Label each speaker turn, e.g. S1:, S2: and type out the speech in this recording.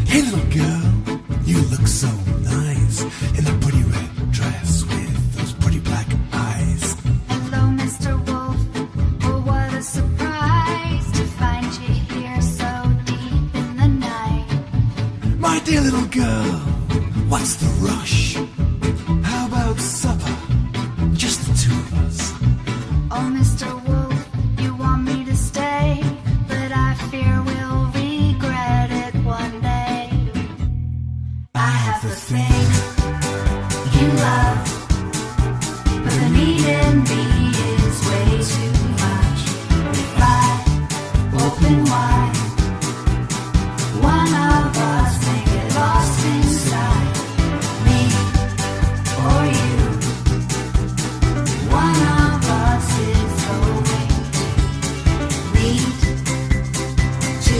S1: Hey little girl, you look so nice in that pretty red dress with those pretty black eyes.
S2: Hello, Mr. Wolf. Oh, what a surprise to find you here so deep in the night.
S1: My dear little girl, what's the rush? How about supper? Just the two of us.
S2: Oh, Mr. Wolf, you want me to stay, but I fear we'll regret it one day. I have the thing you love, but the need in me is way too much. If I open wide, one of us may get lost inside. Me or you, one of us is going to lead to